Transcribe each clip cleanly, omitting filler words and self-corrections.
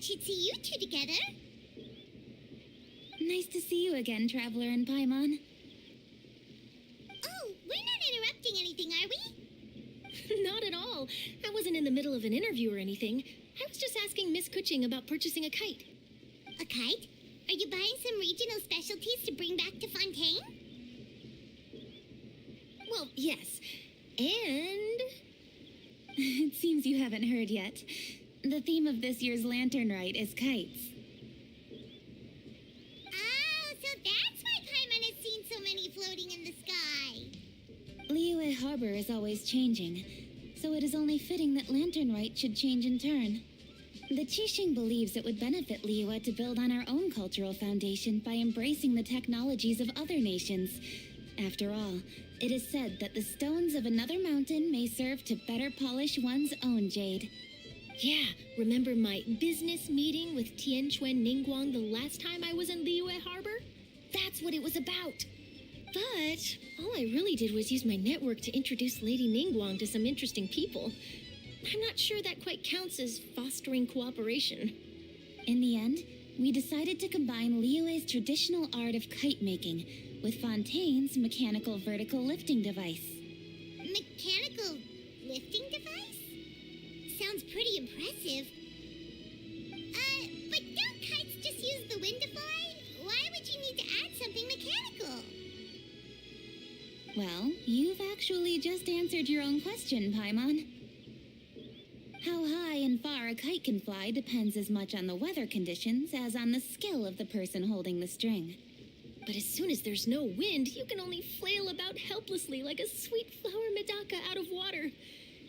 I should see you two together. Nice to see you again, Traveler and Paimon. Oh, we're not interrupting anything, are we? Not at all. I wasn't in the middle of an interview or anything. I was just asking Miss Kuching about purchasing a kite. A kite? Are you buying some regional specialties to bring back to Fontaine? Well, yes. And... It seems you haven't heard yet. The theme of this year's Lantern Rite is kites. Oh, so that's why Paimon has seen so many floating in the sky. Liyue Harbor is always changing, so it is only fitting that Lantern Rite should change in turn. The Qixing believes it would benefit Liyue to build on our own cultural foundation by embracing the technologies of other nations. After all, it is said that the stones of another mountain may serve to better polish one's own jade. Yeah, remember my business meeting with Tianquan Ningguang the last time I was in Liyue Harbor? That's what it was about. But all I really did was use my network to introduce Lady Ningguang to some interesting people. I'm not sure that quite counts as fostering cooperation. In the end, we decided to combine Liyue's traditional art of kite making with Fontaine's mechanical vertical lifting device. Mechanical lifting device? Sounds pretty impressive. But don't kites just use the wind to fly? Why would you need to add something mechanical? Well, you've actually just answered your own question, Paimon. How high and far a kite can fly depends as much on the weather conditions as on the skill of the person holding the string. But as soon as there's no wind, you can only flail about helplessly like a sweet flower medaka out of water.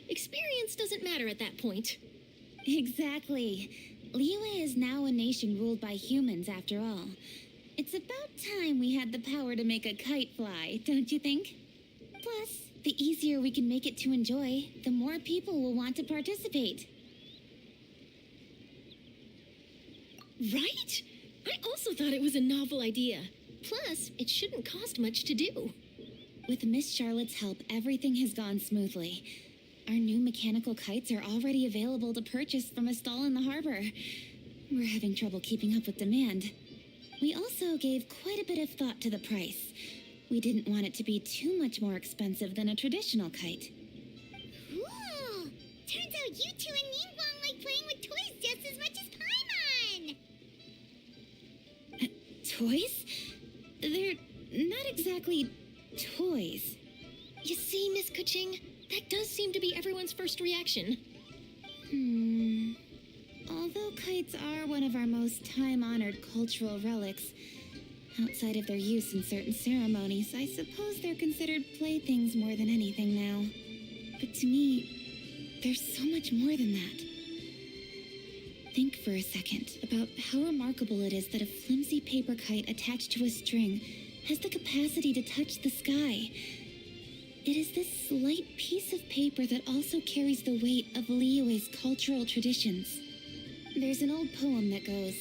Experience doesn't matter at that point. Exactly. Liyue is now a nation ruled by humans, after all. It's about time we had the power to make a kite fly, don't you think? Plus, the easier we can make it to enjoy, the more people will want to participate. Right? I also thought it was a novel idea. Plus, it shouldn't cost much to do. With Miss Charlotte's help, everything has gone smoothly. Our new mechanical kites are already available to purchase from a stall in the harbor. We're having trouble keeping up with demand. We also gave quite a bit of thought to the price. We didn't want it to be too much more expensive than a traditional kite. Cool! Turns out you two and Ningguang like playing with toys just as much as Paimon! Toys? They're not exactly toys. You see, Miss Kuching, that does seem to be everyone's first reaction. Although kites are one of our most time-honored cultural relics, outside of their use in certain ceremonies, I suppose they're considered playthings more than anything now. But to me, there's so much more than that. Think for a second about how remarkable it is that a flimsy paper kite attached to a string has the capacity to touch the sky. It is this slight piece of paper that also carries the weight of Liyue's cultural traditions. There's an old poem that goes,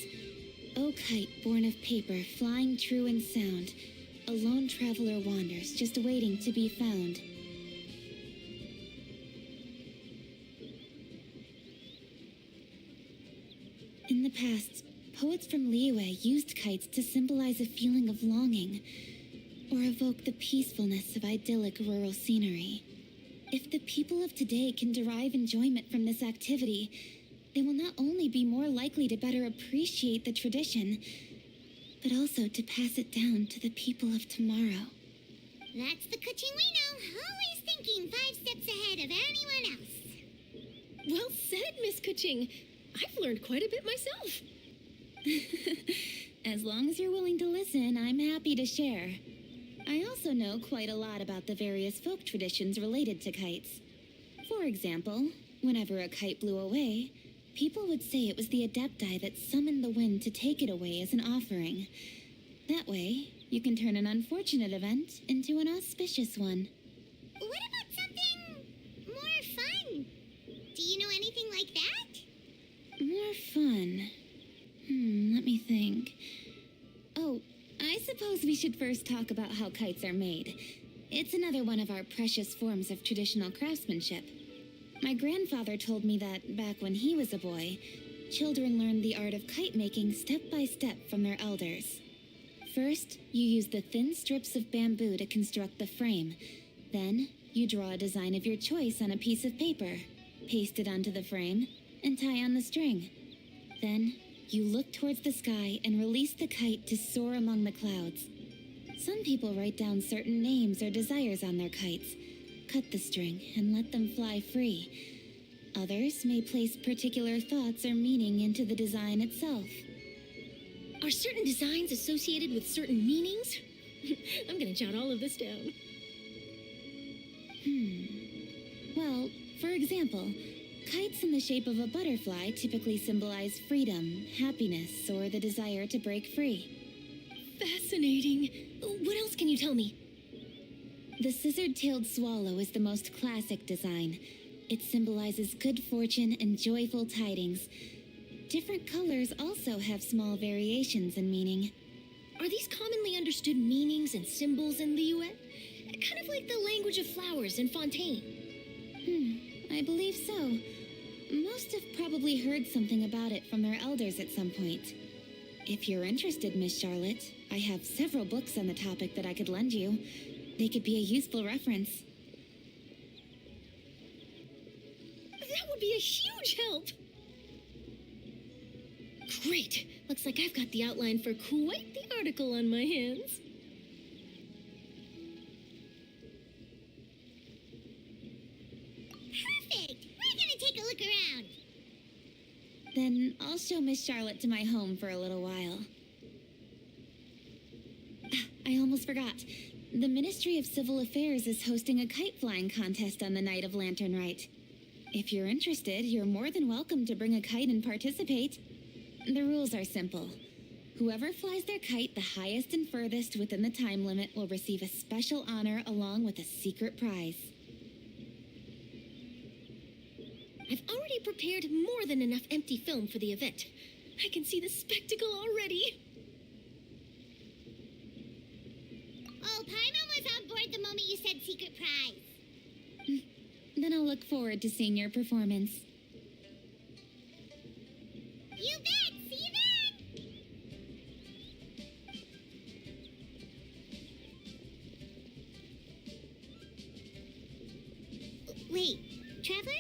"O kite born of paper, flying true in sound, a lone traveler wanders, just waiting to be found." In the past, poets from Liyue used kites to symbolize a feeling of longing, or evoke the peacefulness of idyllic rural scenery. If the people of today can derive enjoyment from this activity, they will not only be more likely to better appreciate the tradition, but also to pass it down to the people of tomorrow. That's the Kuching we know, always thinking 5 steps ahead of anyone else. Well said, Miss Kuching. I've learned quite a bit myself. As long as you're willing to listen, I'm happy to share. I also know quite a lot about the various folk traditions related to kites. For example, whenever a kite blew away, people would say it was the Adepti that summoned the wind to take it away as an offering. That way, you can turn an unfortunate event into an auspicious one. What about something more fun? Do you know anything like that? More fun? Let me think. Oh, I suppose we should first talk about how kites are made. It's another one of our precious forms of traditional craftsmanship. My grandfather told me that back when he was a boy, children learn the art of kite making step by step from their elders. First, you use the thin strips of bamboo to construct the frame. Then, you draw a design of your choice on a piece of paper, paste it onto the frame, and tie on the string. Then, you look towards the sky and release the kite to soar among the clouds. Some people write down certain names or desires on their kites, cut the string, and let them fly free. Others may place particular thoughts or meaning into the design itself. Are certain designs associated with certain meanings? I'm gonna jot all of this down. Well, for example, kites in the shape of a butterfly typically symbolize freedom, happiness, or the desire to break free. Fascinating. What else can you tell me? The scissored-tailed swallow is the most classic design. It symbolizes good fortune and joyful tidings. Different colors also have small variations in meaning. Are these commonly understood meanings and symbols in Liyue? Kind of like the language of flowers in Fontaine. I believe so. Most have probably heard something about it from their elders at some point. If you're interested, Miss Charlotte, I have several books on the topic that I could lend you. They could be a useful reference. That would be a huge help! Great! Looks like I've got the outline for quite the article on my hands. Perfect! We're gonna take a look around. Then I'll show Miss Charlotte to my home for a little while. I almost forgot. The Ministry of Civil Affairs is hosting a kite flying contest on the night of Lantern Rite. If you're interested, you're more than welcome to bring a kite and participate. The rules are simple. Whoever flies their kite the highest and furthest within the time limit will receive a special honor along with a secret prize. I've already prepared more than enough empty film for the event. I can see the spectacle already. Oh, Paimon was on board the moment you said secret prize. Then I'll look forward to seeing your performance. You bet! See you then! Wait, Traveler?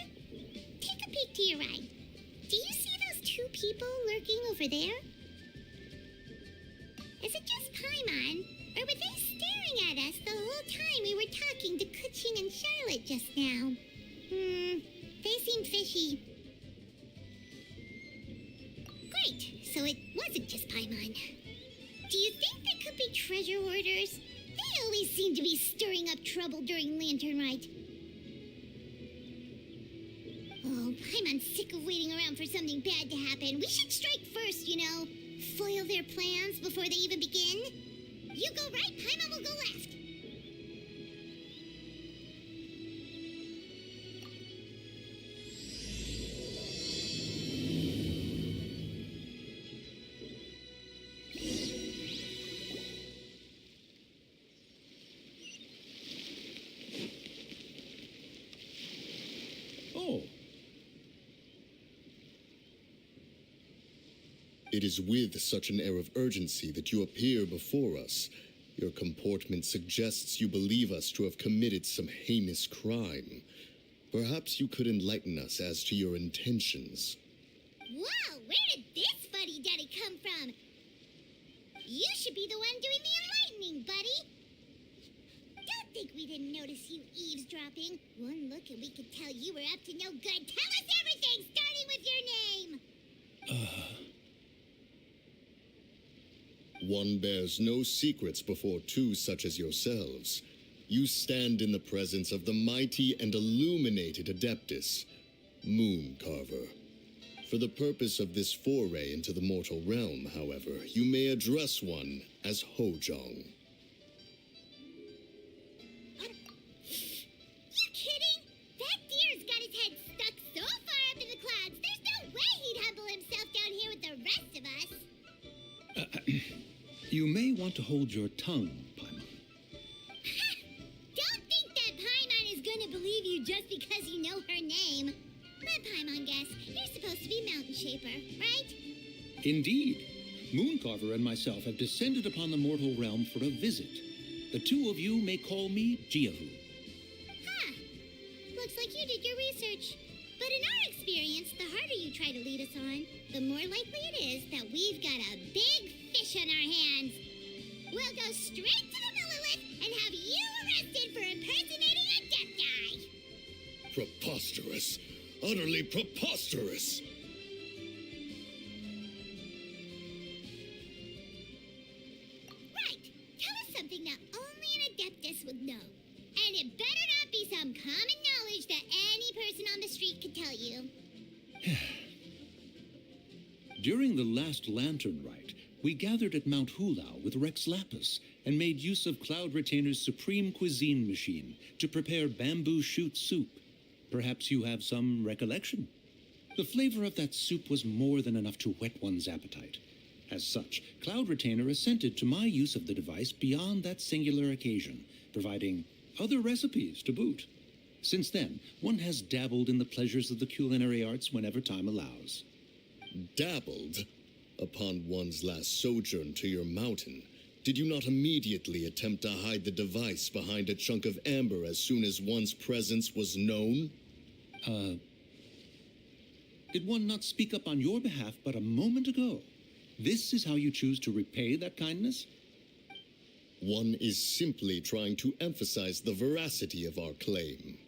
Take a peek to your right. Do you see those two people lurking over there? Is it just Paimon? Or were they staring at us the whole time we were talking to Kuching and Charlotte just now? They seem fishy. Great, so it wasn't just Paimon. Do you think they could be treasure hoarders? They always seem to be stirring up trouble during Lantern Rite. Oh, Paimon's sick of waiting around for something bad to happen. We should strike first, you know. Foil their plans before they even begin. You go right, Paimon will go left. Oh. It is with such an air of urgency that you appear before us. Your comportment suggests you believe us to have committed some heinous crime. Perhaps you could enlighten us as to your intentions. Whoa, where did this fuddy-duddy come from? You should be the one doing the enlightening, buddy. Don't think we didn't notice you eavesdropping. One look and we could tell you were up to no good. Tell us everything, starting with your name. One bears no secrets before two such as yourselves. You stand in the presence of the mighty and illuminated Adeptus, Moon Carver. For the purpose of this foray into the mortal realm, however, you may address one as Hojong. You kidding? That deer's got his head stuck so far up in the clouds, there's no way he'd humble himself down here with the rest of us. You may want to hold your tongue, Paimon. Don't think that Paimon is gonna believe you just because you know her name. Let Paimon guess. You're supposed to be Mountain Shaper, right? Indeed. Mooncarver and myself have descended upon the mortal realm for a visit. The two of you may call me Jiahu. Huh. Looks like you did your research. But in our experience, the harder you try to lead us on, the more likely it is that we've got a big fish on our hands. We'll go straight to the Millilith and have you arrested for impersonating a death guy. Preposterous. Utterly preposterous. Right. Tell us something that only an Adeptus would know. And it better not be some common knowledge that any person on the street could tell you. During the last Lantern Rite, we gathered at Mount Hulau with Rex Lapis and made use of Cloud Retainer's supreme cuisine machine to prepare bamboo shoot soup. Perhaps you have some recollection? The flavor of that soup was more than enough to whet one's appetite. As such, Cloud Retainer assented to my use of the device beyond that singular occasion, providing other recipes to boot. Since then, one has dabbled in the pleasures of the culinary arts whenever time allows. Dabbled? Upon one's last sojourn to your mountain, did you not immediately attempt to hide the device behind a chunk of amber as soon as one's presence was known? Did one not speak up on your behalf but a moment ago? This is how you choose to repay that kindness? One is simply trying to emphasize the veracity of our claim.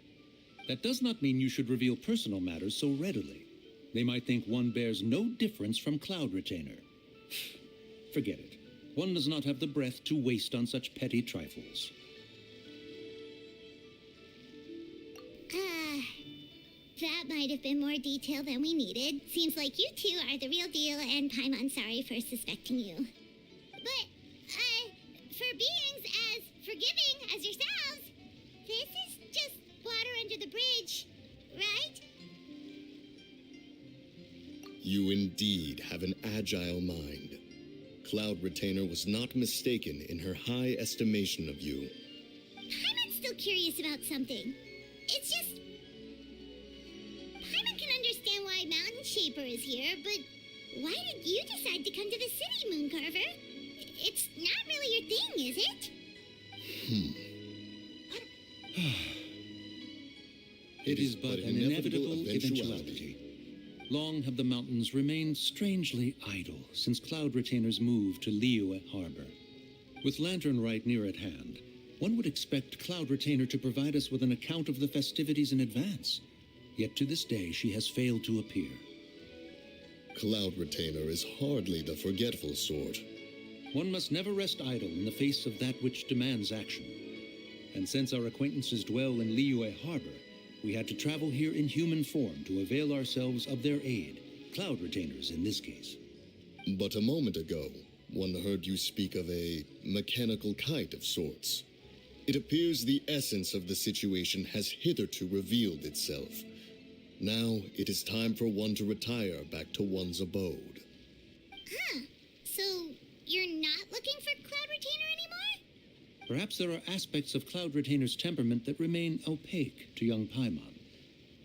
That does not mean you should reveal personal matters so readily. They might think one bears no difference from Cloud Retainer. Forget it. One does not have the breath to waste on such petty trifles. That might have been more detail than we needed. Seems like you two are the real deal, and Paimon sorry for suspecting you. But, for beings as forgiving as yourselves, this is just water under the bridge, right? You indeed have an agile mind. Cloud Retainer was not mistaken in her high estimation of you. Paimon's still curious about something. It's just... Paimon can understand why Mountain Shaper is here, but why did you decide to come to the city, Mooncarver? It's not really your thing, is it? It is but an inevitable eventuality. Long have the mountains remained strangely idle since Cloud Retainer's move to Liyue Harbor. With Lantern Rite near at hand, one would expect Cloud Retainer to provide us with an account of the festivities in advance. Yet to this day, she has failed to appear. Cloud Retainer is hardly the forgetful sort. One must never rest idle in the face of that which demands action. And since our acquaintances dwell in Liyue Harbor, we had to travel here in human form to avail ourselves of their aid, Cloud Retainers in this case. But a moment ago, one heard you speak of a mechanical kite of sorts. It appears the essence of the situation has hitherto revealed itself. Now it is time for one to retire back to one's abode. So you're not looking for Cloud Retainer anymore? Perhaps there are aspects of Cloud Retainer's temperament that remain opaque to young Paimon.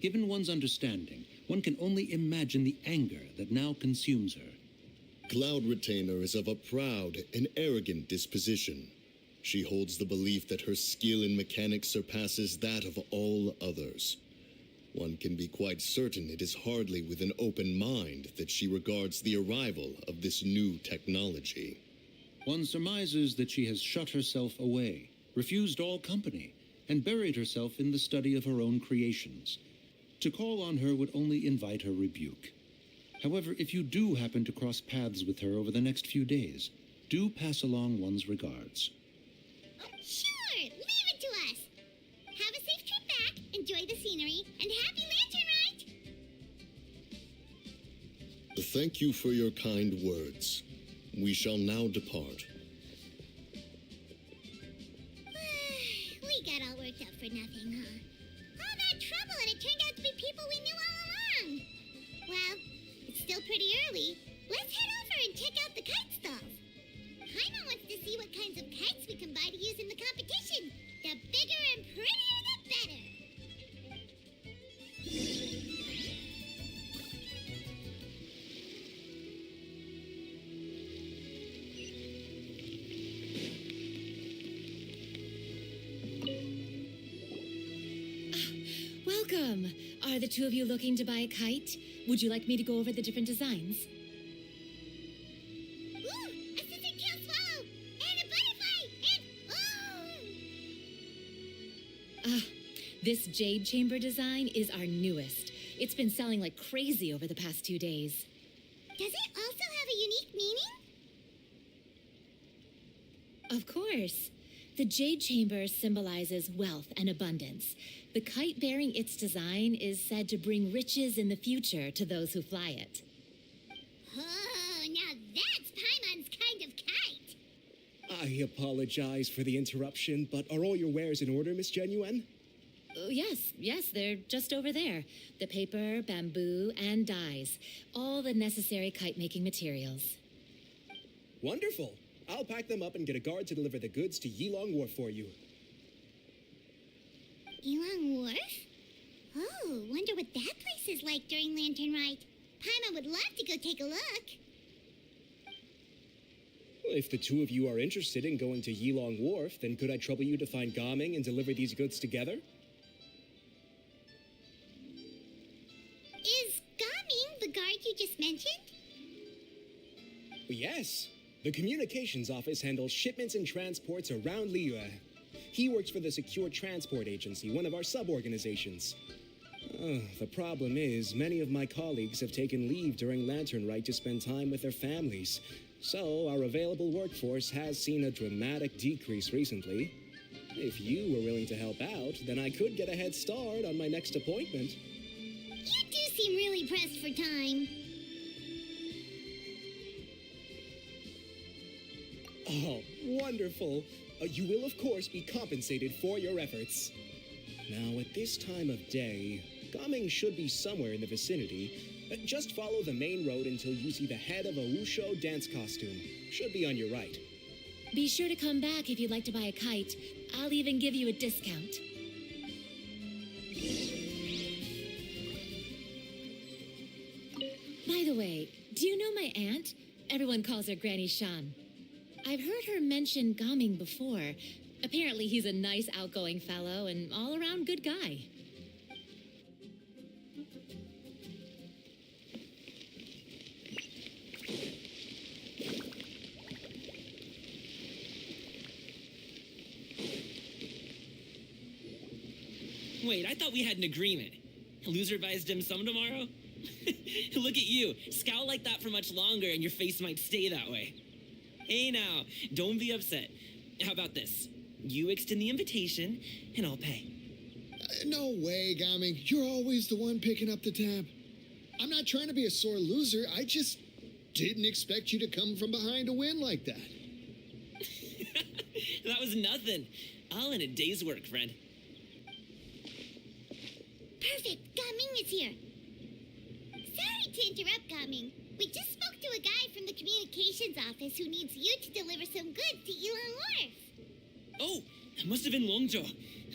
Given one's understanding, one can only imagine the anger that now consumes her. Cloud Retainer is of a proud and arrogant disposition. She holds the belief that her skill in mechanics surpasses that of all others. One can be quite certain it is hardly with an open mind that she regards the arrival of this new technology. One surmises that she has shut herself away, refused all company, and buried herself in the study of her own creations. To call on her would only invite her rebuke. However, if you do happen to cross paths with her over the next few days, do pass along one's regards. Sure, leave it to us. Have a safe trip back, enjoy the scenery, and happy Lantern Rite! Thank you for your kind words. We shall now depart. We got all worked up for nothing, huh? All that trouble and it turned out to be people we knew all along. Well, it's still pretty early. Let's head over and check out the kite stalls. Paimon wants to see what kinds of kites we can buy to use in the competition. The bigger and prettier, the better. Welcome! Are the two of you looking to buy a kite? Would you like me to go over the different designs? Ooh, a scissor-tail swallow! And a butterfly! And oh! This jade chamber design is our newest. It's been selling like crazy over the past 2 days. Does it also have a unique meaning? Of course. The jade chamber symbolizes wealth and abundance. The kite bearing its design is said to bring riches in the future to those who fly it. Oh, now that's Paimon's kind of kite! I apologize for the interruption, but are all your wares in order, Miss Genuine? Oh, yes, they're just over there. The paper, bamboo, and dyes. All the necessary kite-making materials. Wonderful. I'll pack them up and get a guard to deliver the goods to Yilong Wharf for you. Yilong Wharf? Oh, wonder what that place is like during Lantern Rite. Paimon would love to go take a look. Well, if the two of you are interested in going to Yilong Wharf, then could I trouble you to find Gaming and deliver these goods together? Is Gaming the guard you just mentioned? Yes. The communications office handles shipments and transports around Liyue. He works for the Secure Transport Agency, one of our sub-organizations. The problem is, many of my colleagues have taken leave during Lantern Rite to spend time with their families. So, our available workforce has seen a dramatic decrease recently. If you were willing to help out, then I could get a head start on my next appointment. You do seem really pressed for time. Oh, wonderful. You will, of course, be compensated for your efforts. Now, at this time of day, Gaming should be somewhere in the vicinity. Just follow the main road until you see the head of a Wushu dance costume. Should be on your right. Be sure to come back if you'd like to buy a kite. I'll even give you a discount. By the way, do you know my aunt? Everyone calls her Granny Shan. I've heard her mention Gaming before. Apparently he's a nice, outgoing fellow and all-around good guy. Wait, I thought we had an agreement. Loser buys dim sum tomorrow? Look at you. Scowl like that for much longer and your face might stay that way. Hey now, don't be upset. How about this? You extend the invitation, and I'll pay. No way, Gaming. You're always the one picking up the tab. I'm not trying to be a sore loser. I just didn't expect you to come from behind to win like that. That was nothing. All in a day's work, friend. Perfect, Gaming is here. Sorry to interrupt, Gaming. We just spoke to a guy from the communications office who needs you to deliver some goods to Yilong Wharf. Oh, that must have been Longzhou.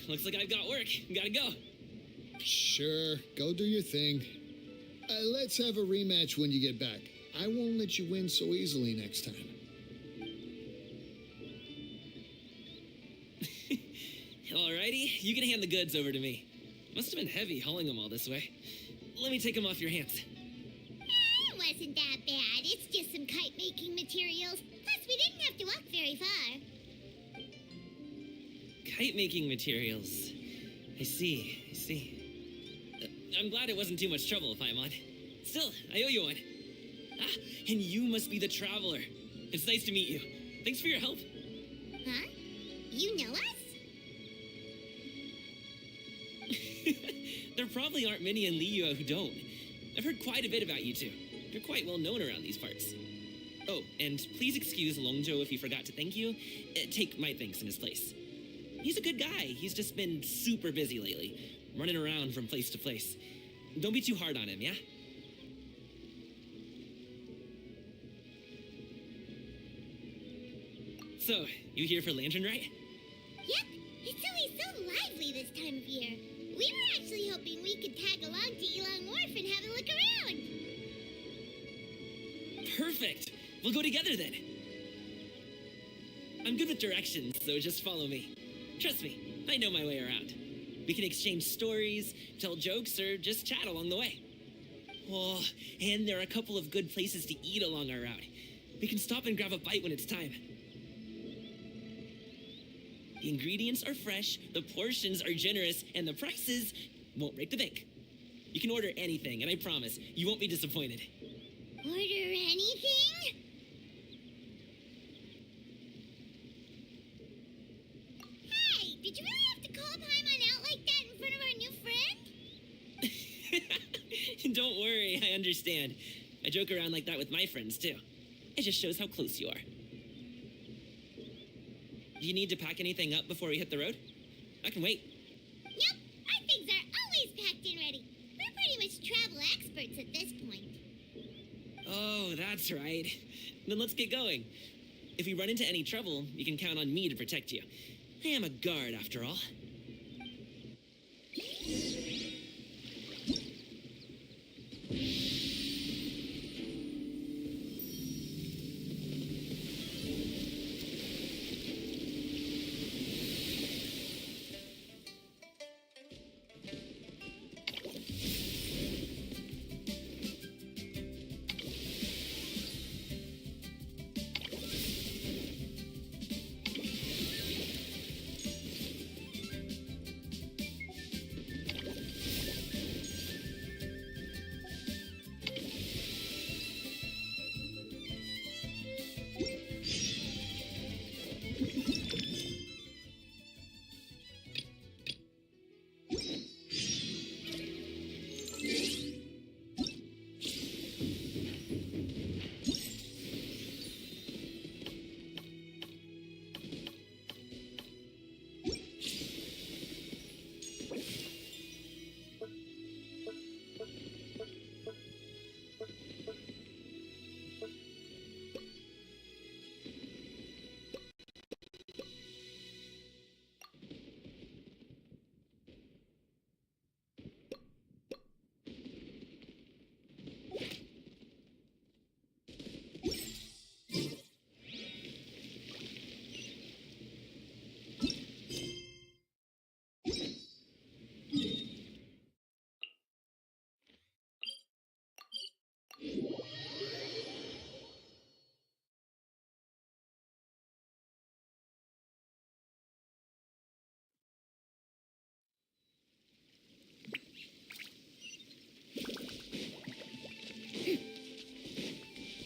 Looks like I've got work. Gotta go. Sure, go do your thing. Let's have a rematch when you get back. I won't let you win so easily next time. Alrighty, you can hand the goods over to me. Must have been heavy hauling them all this way. Let me take them off your hands. It wasn't that bad. It's just some kite-making materials. Plus, we didn't have to walk very far. Kite-making materials. I see. I'm glad it wasn't too much trouble, Paimon. Still, I owe you one. Ah, and you must be the traveler. It's nice to meet you. Thanks for your help. Huh? You know us? There probably aren't many in Liyue who don't. I've heard quite a bit about you two. You're quite well known around these parts. Oh, and please excuse Longzhou if he forgot to thank you. Take my thanks in his place. He's a good guy. He's just been super busy lately, running around from place to place. Don't be too hard on him, yeah? So, you here for Lantern Rite? Yep. It's always so lively this time of year. We were actually hoping we could tag along to Yilong Wharf and have a look around. Perfect. We'll go together then. I'm good with directions, so just follow me. Trust me, I know my way around. We can exchange stories, tell jokes, or just chat along the way. Oh, and there are a couple of good places to eat along our route. We can stop and grab a bite when it's time. The ingredients are fresh, the portions are generous, and the prices won't break the bank. You can order anything, and I promise, you won't be disappointed. Order anything? Hey, did you really have to call Paimon out like that in front of our new friend? Don't worry, I understand. I joke around like that with my friends, too. It just shows how close you are. Do you need to pack anything up before we hit the road? I can wait. Yep, our things are always packed and ready. We're pretty much travel experts at this point. Oh, that's right. Then let's get going. If we run into any trouble, you can count on me to protect you. I am a guard, after all.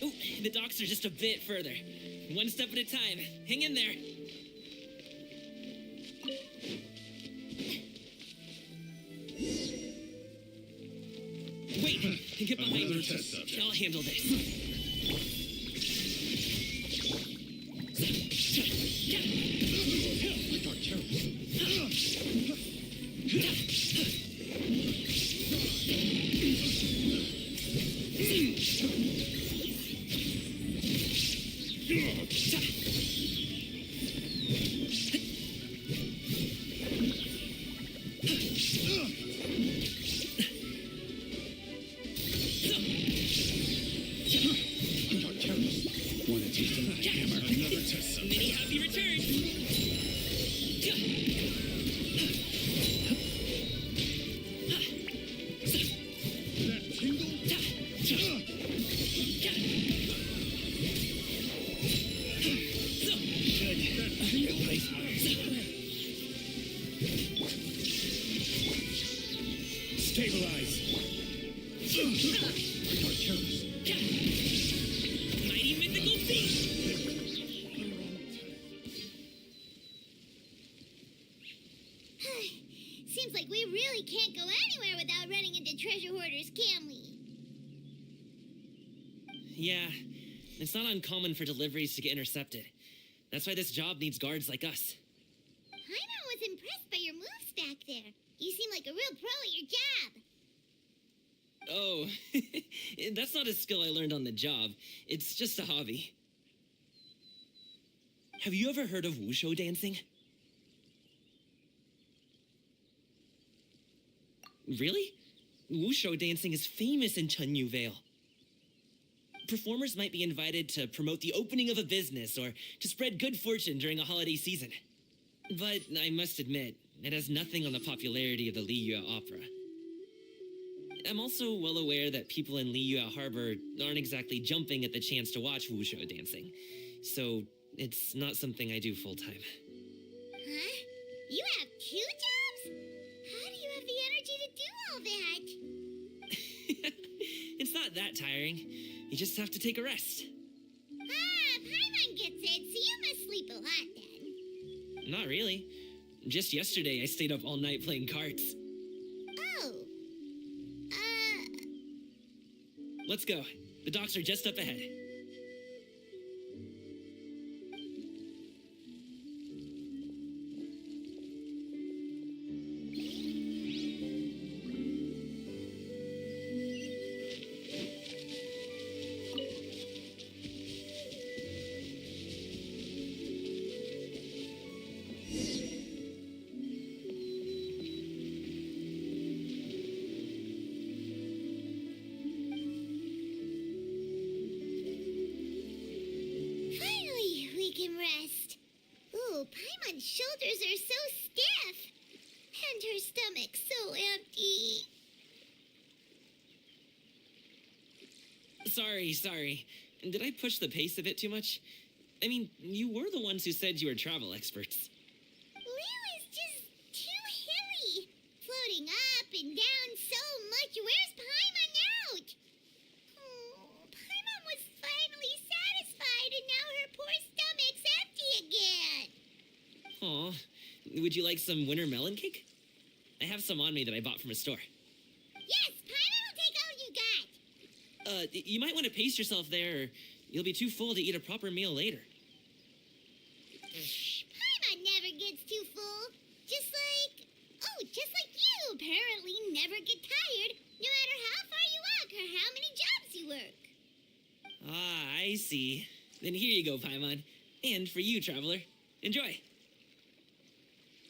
Ooh, the docks are just a bit further. One step at a time. Hang in there. Wait! Get behind me. I'll handle this. Many happy returns. Stabilize. Mighty mythical beast. Seems like we really can't go anywhere without running into treasure hoarders, can we? Yeah, it's not uncommon for deliveries to get intercepted. That's why this job needs guards like us. Paimon was impressed by your moves back there. You seem like a real pro at your job. Oh, that's not a skill I learned on the job. It's just a hobby. Have you ever heard of wushu dancing? Really? Wushu dancing is famous in Chunyu Vale. Performers might be invited to promote the opening of a business or to spread good fortune during a holiday season. But I must admit, it has nothing on the popularity of the Liyue opera. I'm also well aware that people in Liyue Harbor aren't exactly jumping at the chance to watch wushou dancing, so it's not something I do full-time. Huh? You have 2 jobs? How do you have the energy to do all that? It's not that tiring. You just have to take a rest. Ah, Paimon gets it, so you must sleep a lot then. Not really. Just yesterday, I stayed up all night playing cards. Oh. Let's go. The docks are just up ahead. Finally, we can rest. Ooh, Paimon's shoulders are so stiff. And her stomach so empty. Sorry. Did I push the pace a bit too much? I mean, you were the ones who said you were travel experts. Liu is just too hilly. Floating up and down so much. Where's Paimon out? Oh, Paimon was finally satisfied and now her poor stomach's empty again. Aw, would you like some winter melon cake? I have some on me that I bought from a store. Yes, Paimon will take all you got. You might want to pace yourself there, or you'll be too full to eat a proper meal later. Paimon never gets too full. Just like you apparently never get tired, no matter how far you walk or how many jobs you work. Ah, I see. Then here you go, Paimon. And for you, traveler. Enjoy.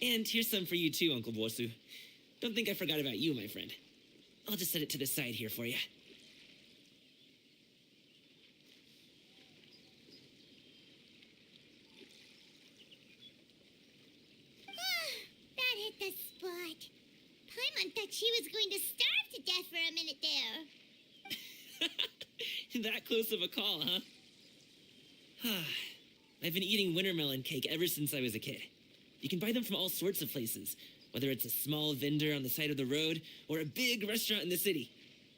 And here's some for you too, Uncle Bosu. Don't think I forgot about you, my friend. I'll just set it to the side here for you. That hit the spot. Paimon thought she was going to starve to death for a minute there. That close of a call, huh? I've been eating winter melon cake ever since I was a kid. You can buy them from all sorts of places, whether it's a small vendor on the side of the road or a big restaurant in the city.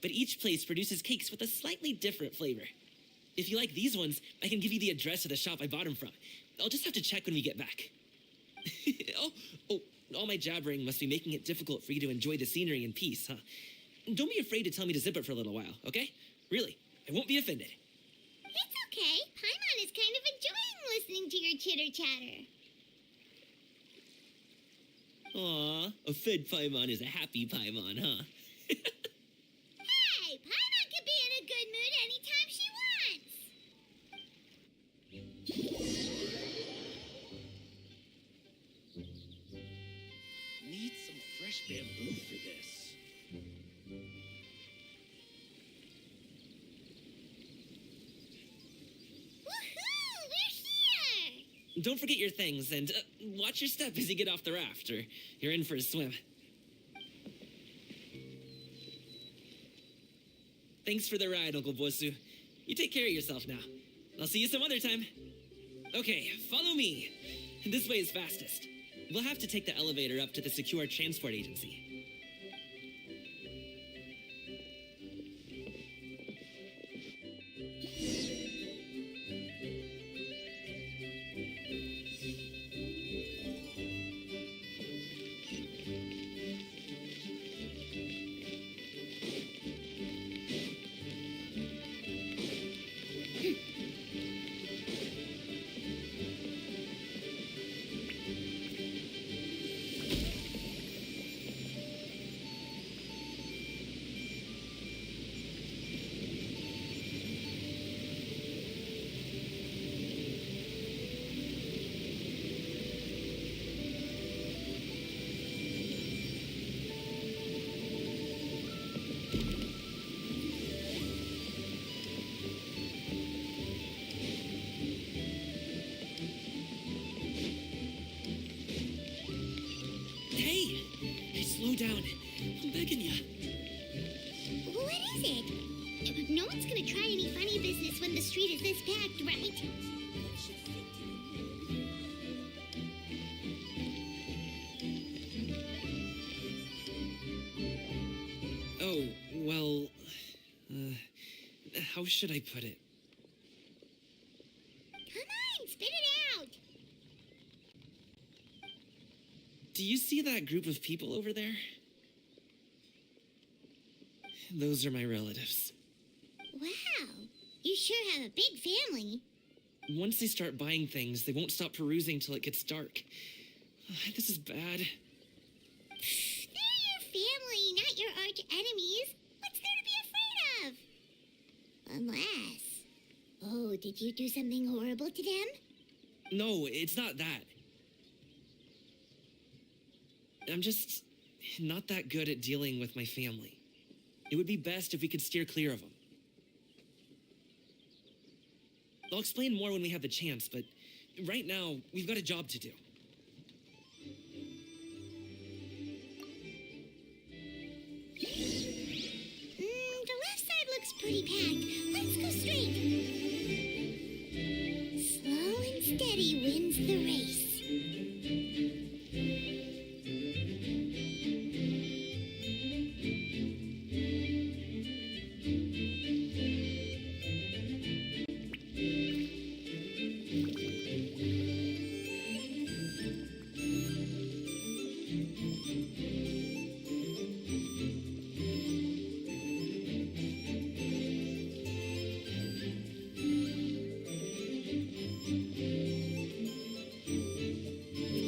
But each place produces cakes with a slightly different flavor. If you like these ones, I can give you the address of the shop I bought them from. I'll just have to check when we get back. Oh, all my jabbering must be making it difficult for you to enjoy the scenery in peace, huh? Don't be afraid to tell me to zip it for a little while, okay? Really, I won't be offended. It's okay. Paimon is kind of enjoying listening to your chitter-chatter. Aw, a fed Paimon is a happy Paimon, huh? Hey, Paimon can be in a good mood anytime she wants. Need some fresh bamboo for this. Woohoo! We're here! Don't forget your things, and watch your step as you get off the raft, or you're in for a swim. Thanks for the ride, Uncle Bosu. You take care of yourself now. I'll see you some other time. Okay, follow me. This way is fastest. We'll have to take the elevator up to the secure transport agency. is it? No one's gonna try any funny business when the street is this packed, right? Oh, well, how should I put it? Come on, spit it out! Do you see that group of people over there? Those are my relatives. Wow, you sure have a big family. Once they start buying things, they won't stop perusing till it gets dark. This is bad. They're your family, not your arch enemies. What's there to be afraid of? Unless... Oh, did you do something horrible to them? No, it's not that. I'm just not that good at dealing with my family. It would be best if we could steer clear of them. I'll explain more when we have the chance, but right now, we've got a job to do. The left side looks pretty packed. Let's go straight. Slow and steady wins the race.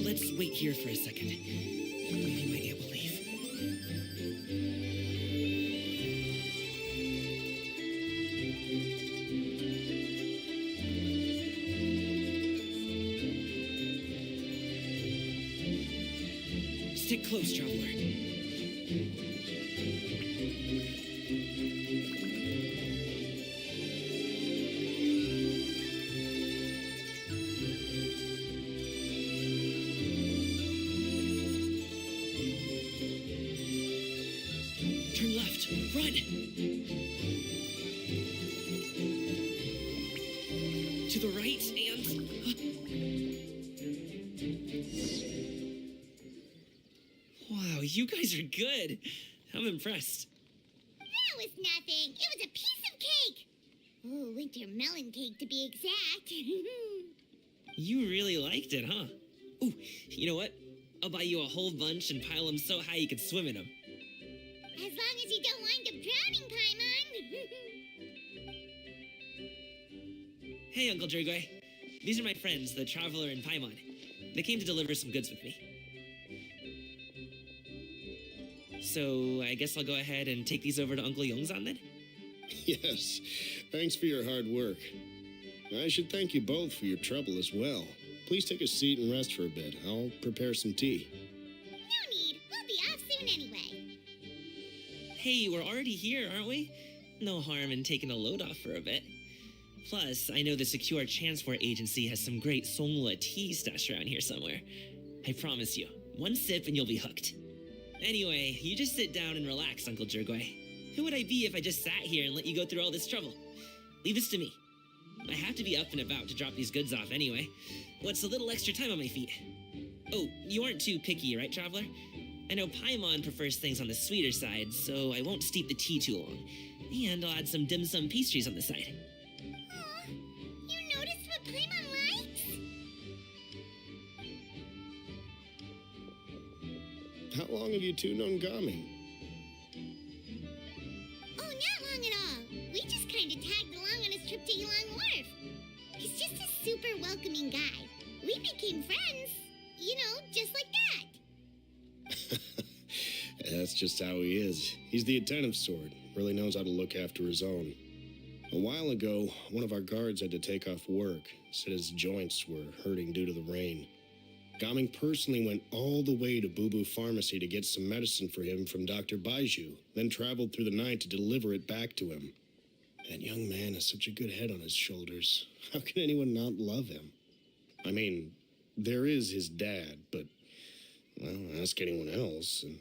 Let's wait here for a second. Maybe my aunt will leave. Stick close, traveler. Turn left. Run! To the right and... Wow, you guys are good. I'm impressed. That was nothing. It was a piece of cake. Oh, winter melon cake to be exact. You really liked it, huh? Ooh, you know what? I'll buy you a whole bunch and pile them so high you could swim in them. As long as you don't wind up drowning, Paimon. Hey, Uncle Drugoi. These are my friends, the Traveler and Paimon. They came to deliver some goods with me. So, I guess I'll go ahead and take these over to Uncle Yongzan then? Yes, thanks for your hard work. I should thank you both for your trouble as well. Please take a seat and rest for a bit. I'll prepare some tea. No need. We'll be off soon anyway. Hey, we're already here, aren't we? No harm in taking a load off for a bit. Plus, I know the Secure Transport Agency has some great Songhua tea stashed around here somewhere. I promise you, one sip and you'll be hooked. Anyway, you just sit down and relax, Uncle Drugoi. Who would I be if I just sat here and let you go through all this trouble? Leave this to me. I have to be up and about to drop these goods off anyway. What's a little extra time on my feet? Oh, you aren't too picky, right, Traveler? I know Paimon prefers things on the sweeter side, so I won't steep the tea too long. And I'll add some dim sum pastries on the side. Aw, you noticed what Paimon likes? How long have you two known Gaming? Oh, not long at all. We just kind of tagged along on his trip to Yulong Wharf. He's just a super welcoming guy. We became friends. You know, just like that. That's just how he is. He's the attentive sort. Really knows how to look after his own. A while ago, one of our guards had to take off work. Said his joints were hurting due to the rain. Gaming personally went all the way to Boo Boo Pharmacy to get some medicine for him from Dr. Baiju, then traveled through the night to deliver it back to him. That young man has such a good head on his shoulders. How can anyone not love him? I mean, there is his dad, but, well, ask anyone else. And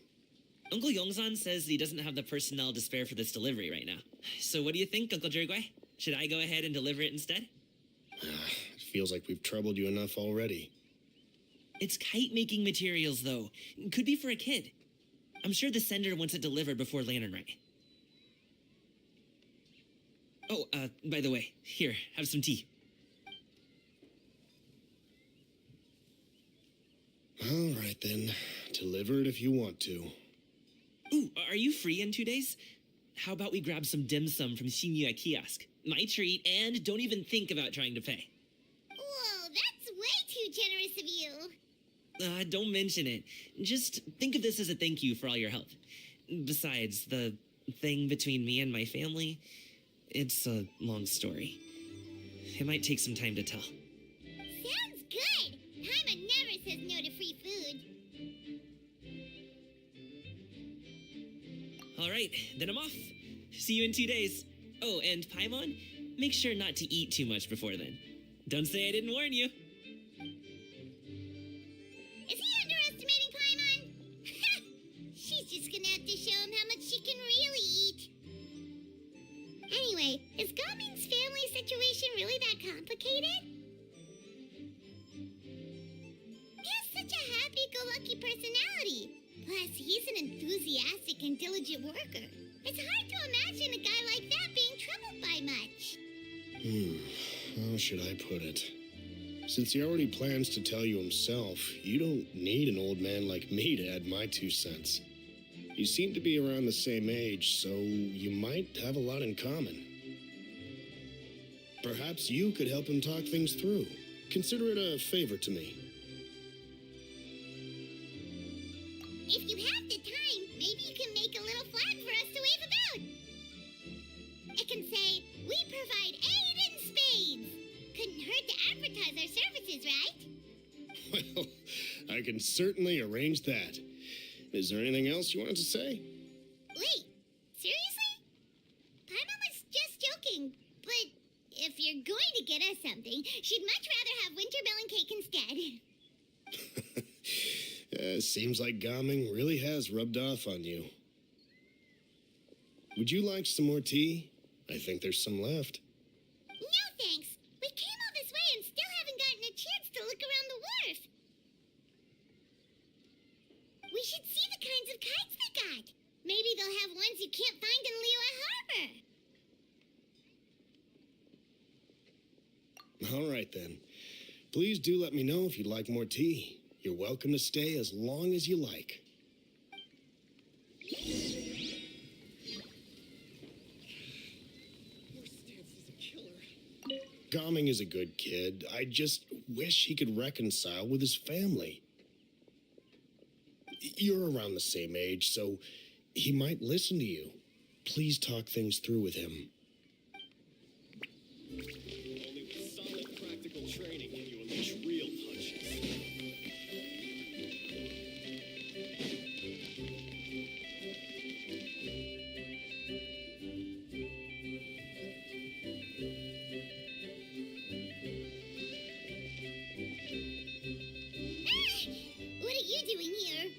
Uncle Yongsan says he doesn't have the personnel to spare for this delivery right now. So what do you think, Uncle Jirgui? Should I go ahead and deliver it instead? It feels like we've troubled you enough already. It's kite-making materials, though. Could be for a kid. I'm sure the sender wants it delivered before Lantern Rite. Oh, by the way, here, have some tea. All right, then. Deliver it if you want to. Ooh, are you free in 2 days? How about we grab some dim sum from CUY kiosk? My treat, and don't even think about trying to pay. Whoa, that's way too generous of you. Don't mention it. Just think of this as a thank you for all your help. Besides, the thing between me and my family, it's a long story. It might take some time to tell. Sounds good. Paimon never says no to free food. All right, then I'm off. See you in 2 days. Oh, and Paimon, make sure not to eat too much before then. Don't say I didn't warn you. Is he underestimating Paimon? She's just gonna have to show him how much she can really eat. Anyway, is Gaming's family situation really that complicated? He has such a happy-go-lucky personality. Plus, he's an enthusiastic and diligent worker. It's hard to imagine a guy like that being troubled by much. How should I put it? Since he already plans to tell you himself, you don't need an old man like me to add my 2 cents. You seem to be around the same age, so you might have a lot in common. Perhaps you could help him talk things through. Consider it a favor to me. If you have the time, maybe you can make a little flag for us to wave about. It can say, "We provide aid in spades." Couldn't hurt to advertise our services, right? Well, I can certainly arrange that. Is there anything else you wanted to say? Wait, seriously? Paimon was just joking, but if you're going to get us something, she'd much rather have winter melon cake instead. Seems like Gaming really has rubbed off on you. Would you like some more tea? I think there's some left. No thanks. We came all this way and still haven't gotten a chance to look around the wharf. We should see the kinds of kites they got. Maybe they'll have ones you can't find in Liyue Harbor. All right, then. Please do let me know if you'd like more tea. You're welcome to stay as long as you like. Gaming is a good kid. I just wish he could reconcile with his family. You're around the same age, so he might listen to you. Please talk things through with him. Only with solid practical training can you unleash real punches. What are you doing here?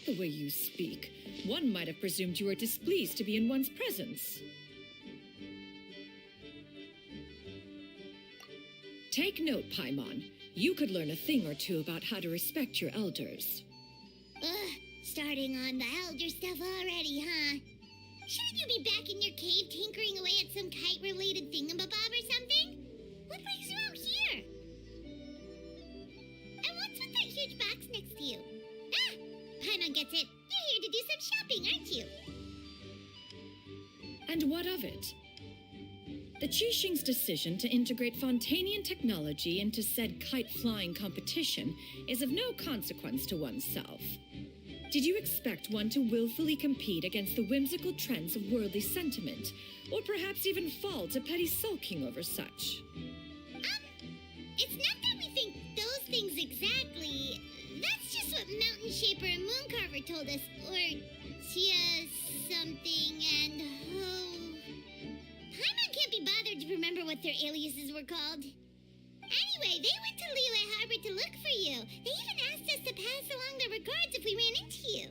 The way you speak, one might have presumed you were displeased to be in one's presence. Take note, Paimon. You could learn a thing or two about how to respect your elders. Ugh, starting on the elder stuff already, huh? Shouldn't you be back in your cave tinkering away at some kite-related thingamabob or something? What brings you out here? And what's with that huge box next to you? Ah, Paimon gets it. You're here to do some shopping, aren't you? And what of it? The Qixing's decision to integrate Fontanian technology into said kite-flying competition is of no consequence to oneself. Did you expect one to willfully compete against the whimsical trends of worldly sentiment, or perhaps even fall to petty sulking over such? It's not that we think those things exactly. That's just what Mountain Shaper and Moon Carver told us, or Tia something and Ho. Paimon can't be bothered to remember what their aliases were called. Anyway, they went to Liyue Harbor to look for you. They even asked us to to pass along their regards if we ran into you.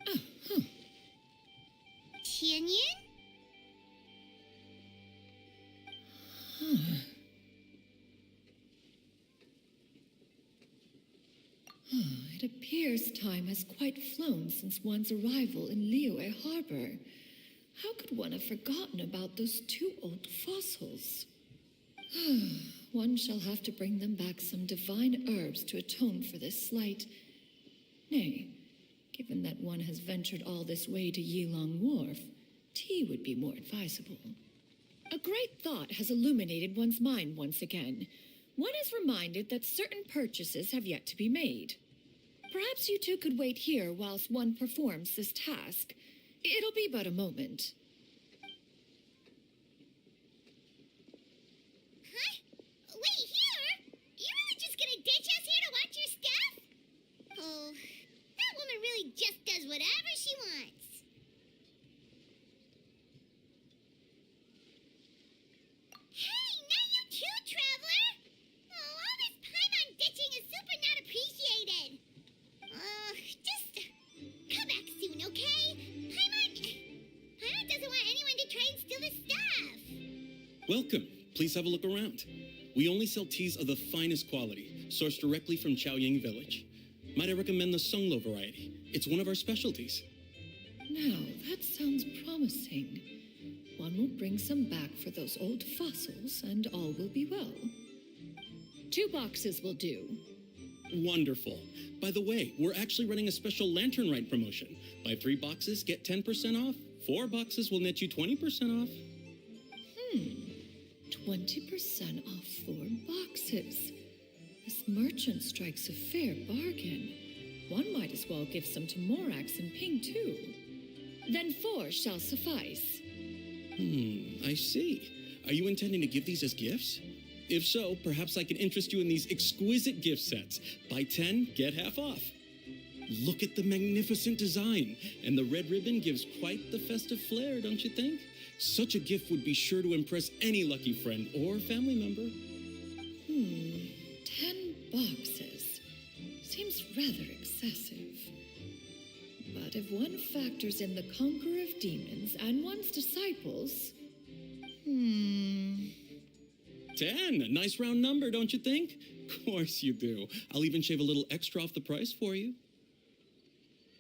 Oh, huh. Tianyan? It appears time has quite flown since one's arrival in Liyue Harbor. How could one have forgotten about those two old fossils? One shall have to bring them back some divine herbs to atone for this slight. Nay, given that one has ventured all this way to Yilong Wharf, tea would be more advisable. A great thought has illuminated one's mind once again. One is reminded that certain purchases have yet to be made. Perhaps you two could wait here whilst one performs this task. It'll be but a moment. Huh? Wait, here? You're really just gonna ditch us here to watch your stuff? Oh, that woman really just does whatever she wants. Hey, not you too, Traveler! Oh, all this Paimon ditching is super not appreciated. Just come back soon, okay? Paimon doesn't want anyone to try and steal his stuff. Welcome. Please have a look around. We only sell teas of the finest quality, sourced directly from Chaoying Village. Might I recommend the Songlo variety? It's one of our specialties. Now, that sounds promising. One will bring some back for those old fossils, and all will be well. 2 boxes will do. Wonderful. By the way, we're actually running a special Lantern Rite promotion. Buy 3 boxes, get 10% off. 4 boxes will net you 20% off. 20% off 4 boxes. This merchant strikes a fair bargain. One might as well give some to Morax and Ping, too. Then 4 shall suffice. I see. Are you intending to give these as gifts? If so, perhaps I can interest you in these exquisite gift sets. Buy 10, get half off. Look at the magnificent design, and the red ribbon gives quite the festive flair, don't you think? Such a gift would be sure to impress any lucky friend or family member. 10 boxes. Seems rather excessive. But if one factors in the conqueror of demons and one's disciples... 10, a nice round number, don't you think? Of course you do. I'll even shave a little extra off the price for you.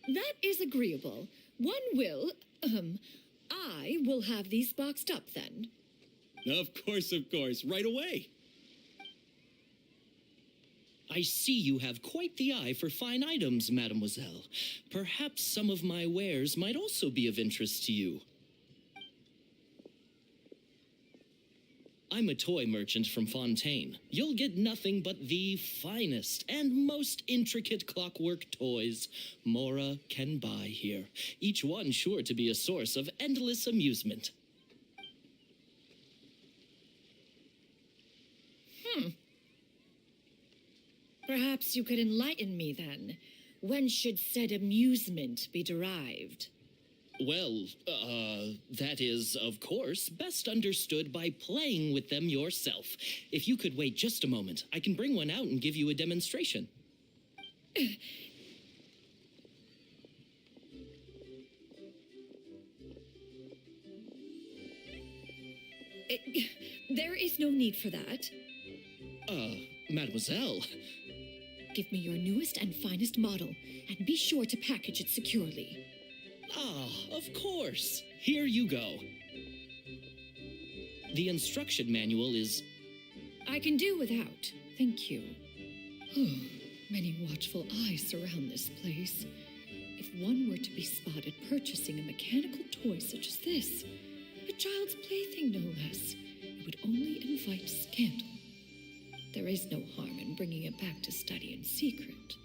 That is agreeable. One will, I will have these boxed up then. Of course, right away. I see you have quite the eye for fine items, mademoiselle. Perhaps some of my wares might also be of interest to you. I'm a toy merchant from Fontaine. You'll get nothing but the finest and most intricate clockwork toys Mora can buy here. Each one sure to be a source of endless amusement. Perhaps you could enlighten me then. When should said amusement be derived? Well, that is, of course, best understood by playing with them yourself. If you could wait just a moment, I can bring one out and give you a demonstration. There is no need for that. Mademoiselle. Give me your newest and finest model, and be sure to package it securely. Of course. Here you go. The instruction manual is... I can do without, thank you. Many watchful eyes surround this place. If one were to be spotted purchasing a mechanical toy such as this, a child's plaything no less, it would only invite scandal. There is no harm in bringing it back to study in secret.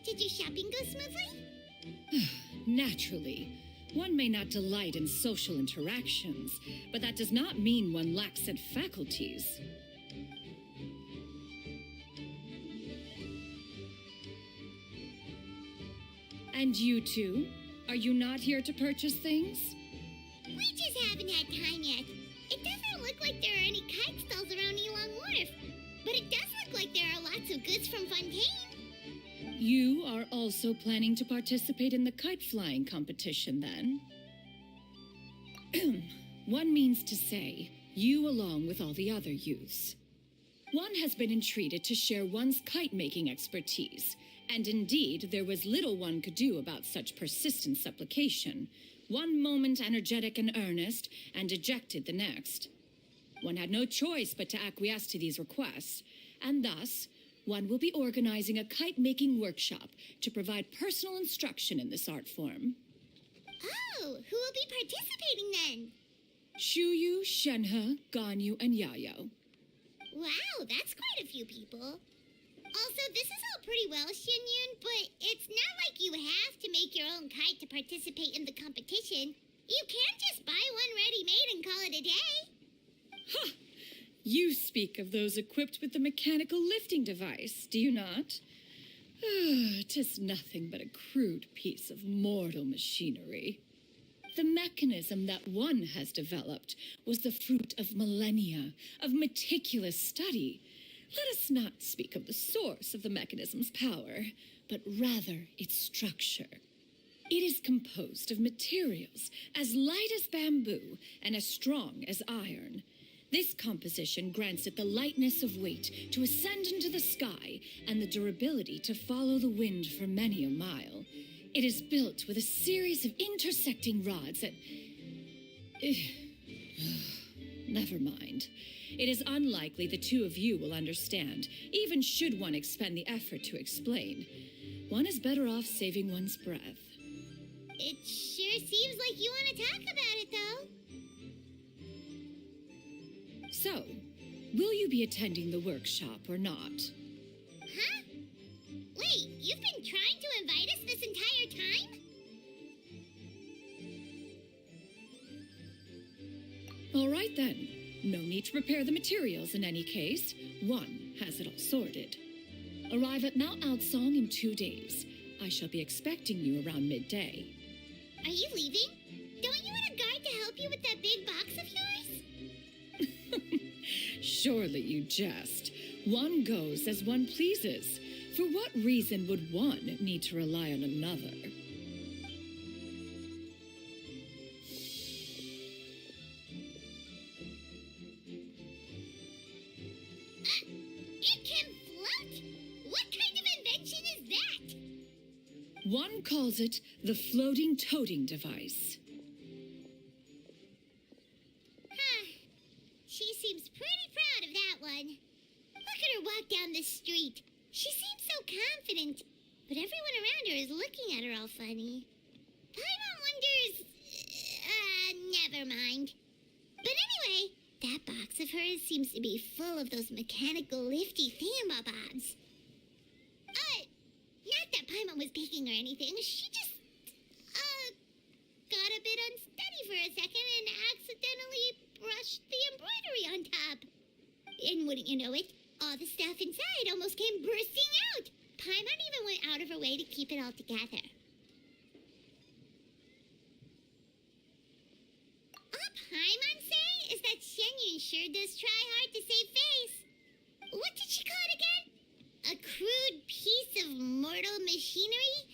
Did your shopping go smoothly? Naturally. One may not delight in social interactions, but that does not mean one lacks said faculties. And you two? Are you not here to purchase things? We just haven't had time yet. It doesn't look like there are any kite stalls around Elon Wharf, but it does look like there are lots of goods from Fontaine. You are also planning to participate in the kite flying competition, then? One means to say, you along with all the other youths. One has been entreated to share one's kite-making expertise, and indeed there was little one could do about such persistent supplication. One moment energetic and earnest, and dejected the next. One had no choice but to acquiesce to these requests, and thus, one will be organizing a kite-making workshop to provide personal instruction in this art form. Oh, who will be participating then? Shuyu, Shenhe, Ganyu, and Yayo. Wow, that's quite a few people. Also, this is all pretty well, Xianyun, but it's not like you have to make your own kite to participate in the competition. You can't just buy one ready-made and call it a day. Ha! You speak of those equipped with the mechanical lifting device, do you not? 'Tis nothing but a crude piece of mortal machinery. The mechanism that one has developed was the fruit of millennia of meticulous study. Let us not speak of the source of the mechanism's power, but rather its structure. It is composed of materials as light as bamboo and as strong as iron. This composition grants it the lightness of weight to ascend into the sky and the durability to follow the wind for many a mile. It is built with a series of intersecting rods that... Never mind. It is unlikely the two of you will understand, even should one expend the effort to explain. One is better off saving one's breath. It sure seems like you want to talk about it, though. So, will you be attending the workshop or not? Huh? Wait, you've been trying to invite us this entire time? All right then. No need to prepare the materials in any case. One has it all sorted. Arrive at Mount Outsong in 2 days. I shall be expecting you around midday. Are you leaving? Don't you want a guard to help you with that big box of yours? Surely you jest. One goes as one pleases. For what reason would one need to rely on another? It can float? What kind of invention is that? One calls it the floating toting device. Huh. She seems pretty proud of that one. Look at her walk down the street. She seems so confident, but everyone around her is looking at her all funny. Paimon wonders... never mind. But anyway, that box of hers seems to be full of those mechanical lifty thingamabobs. Not that Paimon was peeking or anything. She just, got a bit unsteady for a second and accidentally brushed the embroidery on top. And wouldn't you know it, all the stuff inside almost came bursting out. Paimon even went out of her way to keep it all together. All Paimon say is that Xianyun sure does try hard to save face. What did she call it again? A crude piece of mortal machinery?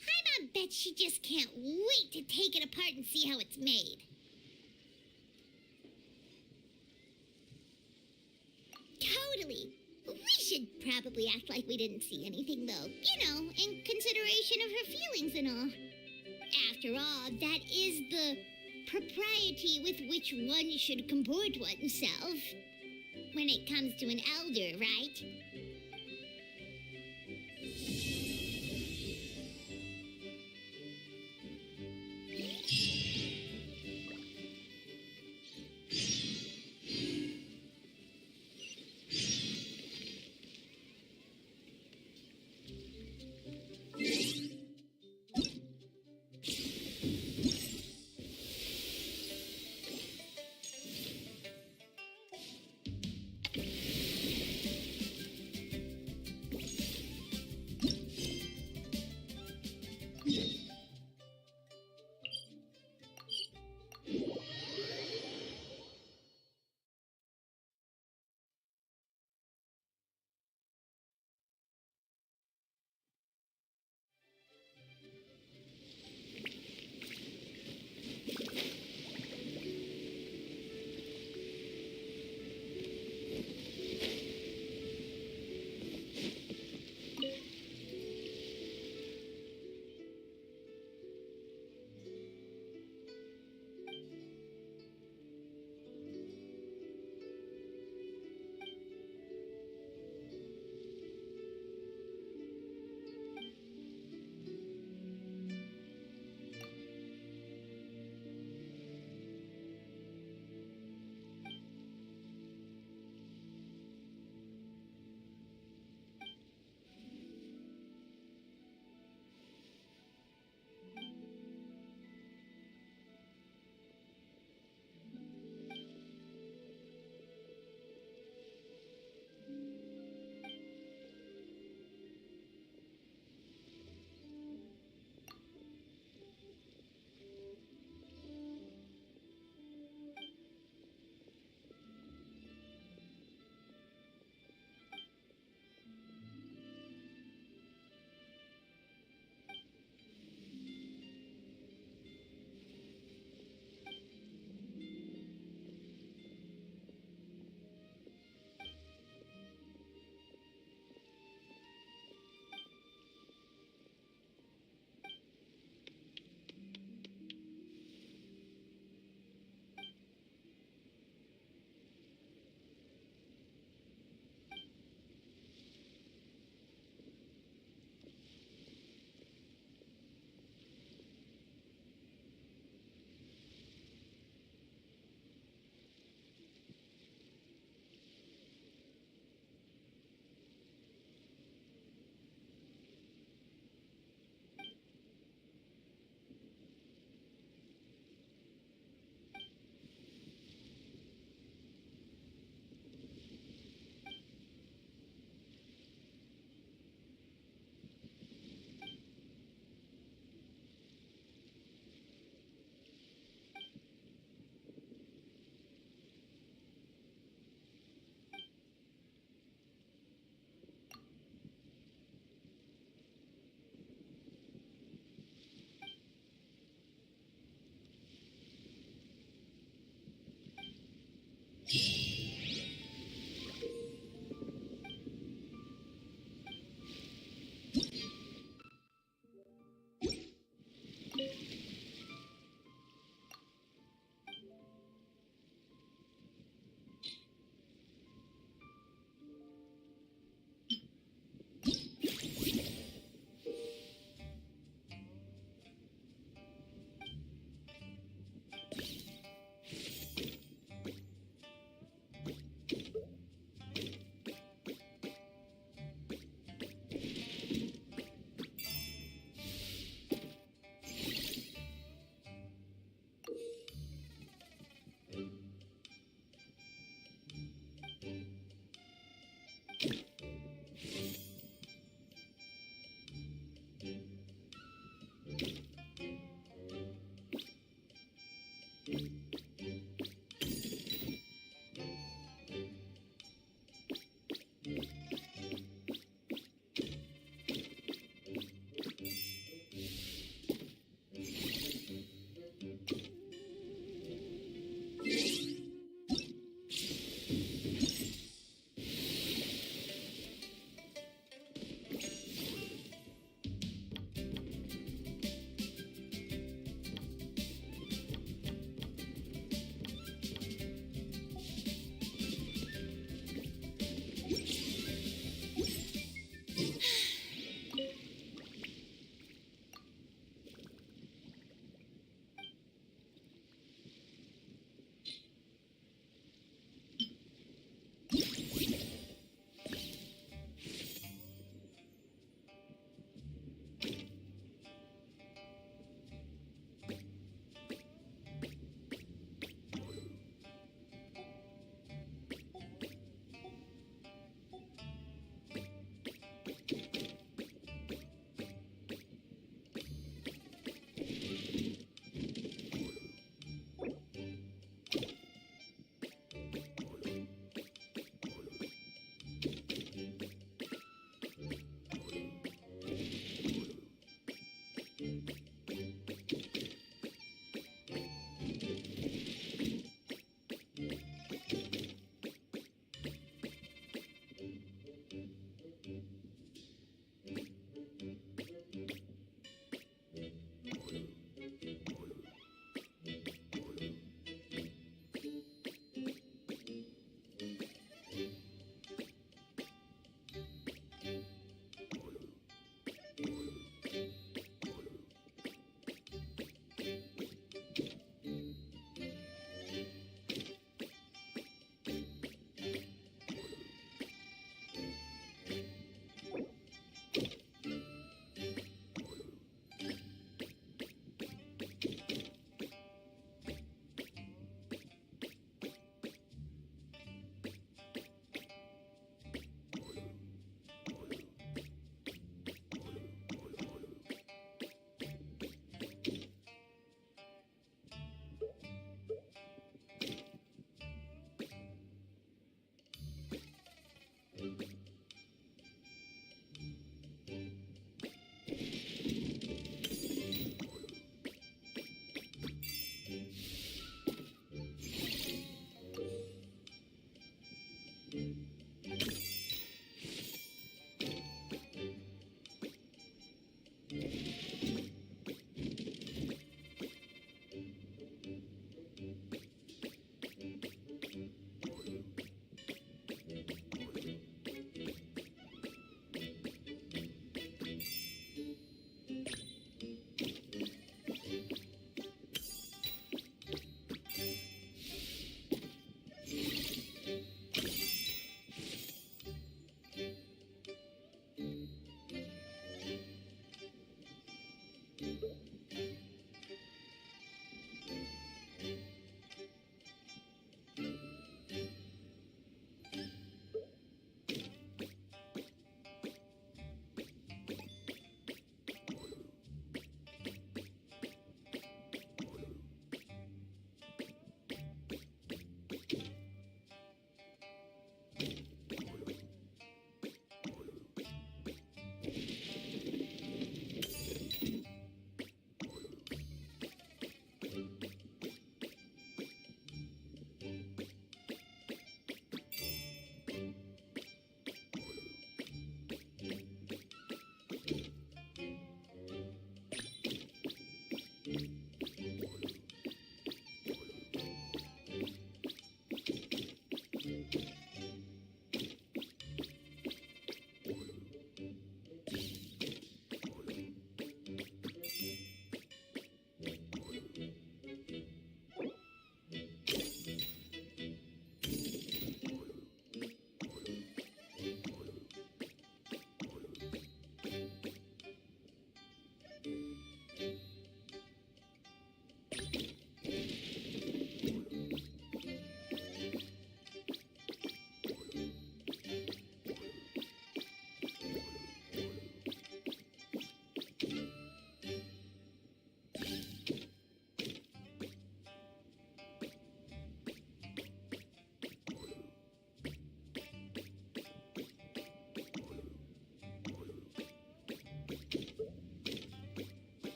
Paimon bet she just can't wait to take it apart and see how it's made. Totally. We should probably act like we didn't see anything, though. You know, in consideration of her feelings and all. After all, that is the propriety with which one should comport oneself. When it comes to an elder, right?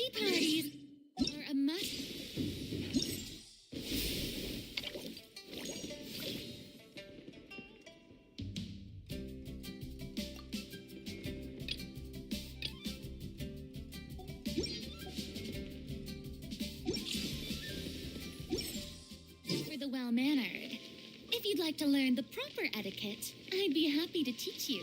tea parties are a must. For the well-mannered. If you'd like to learn the proper etiquette, I'd be happy to teach you.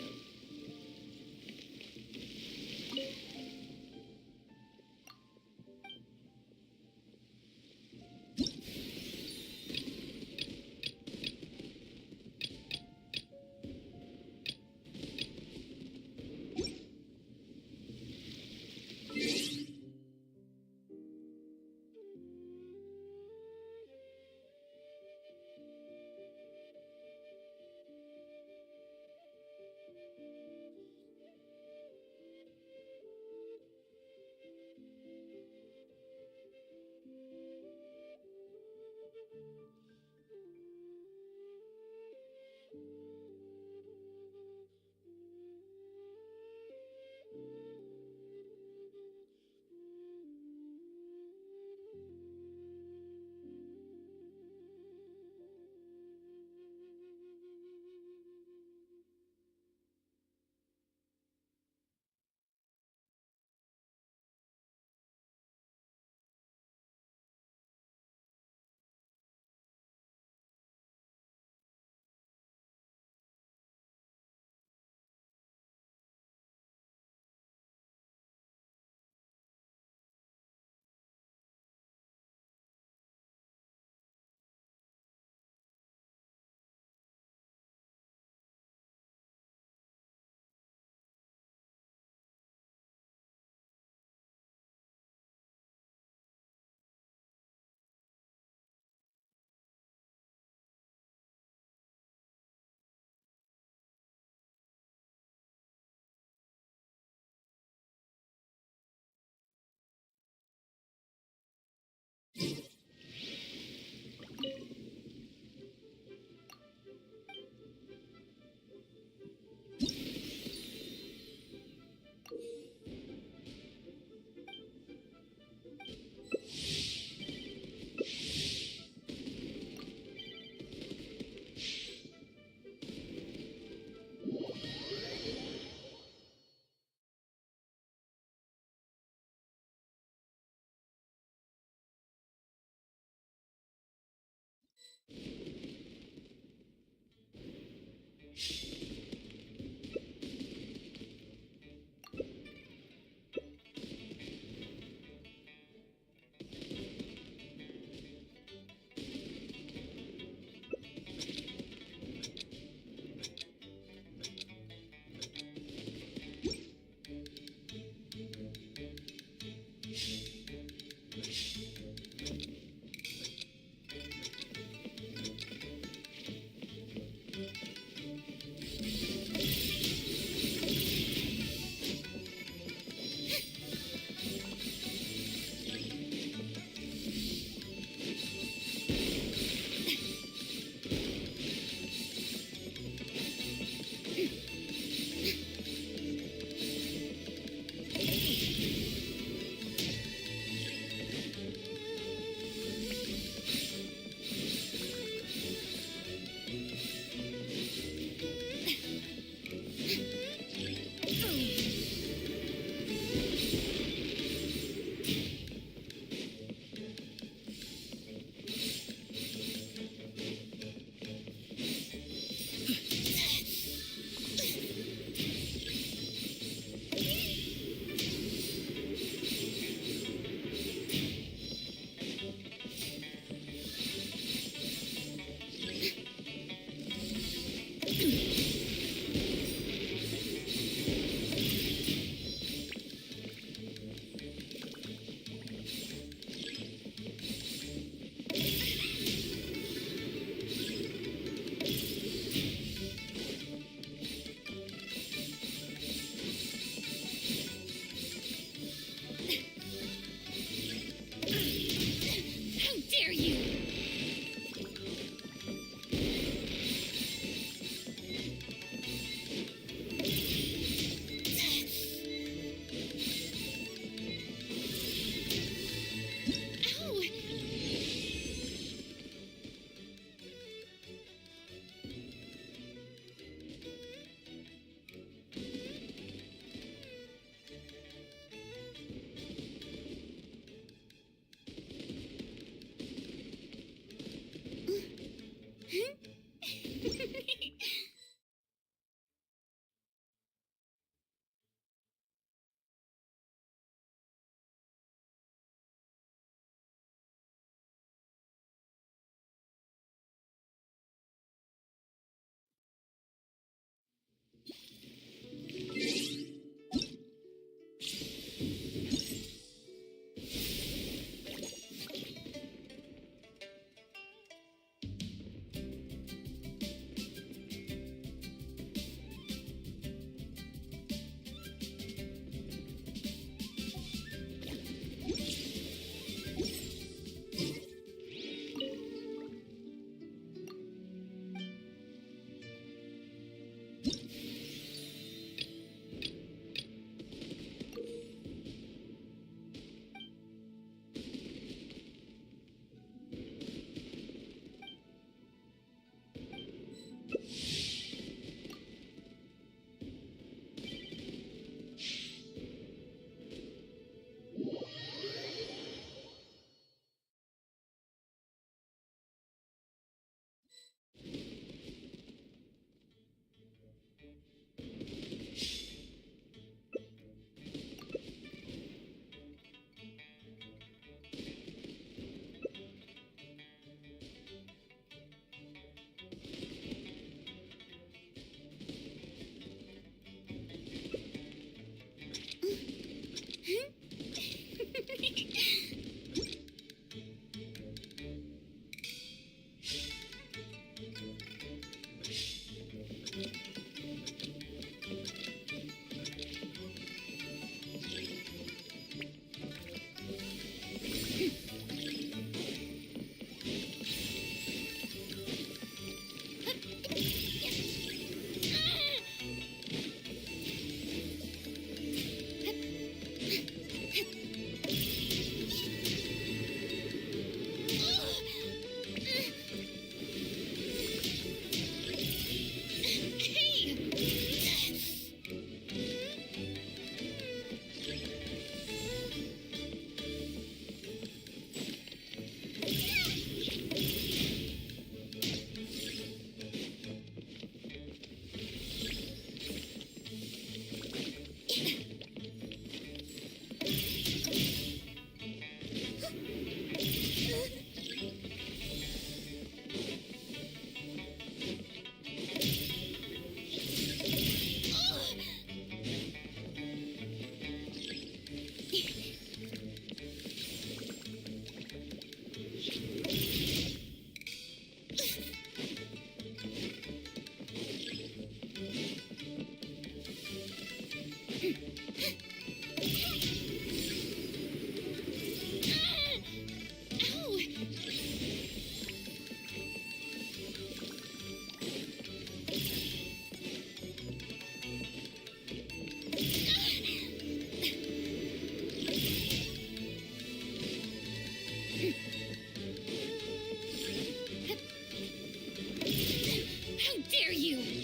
dare you!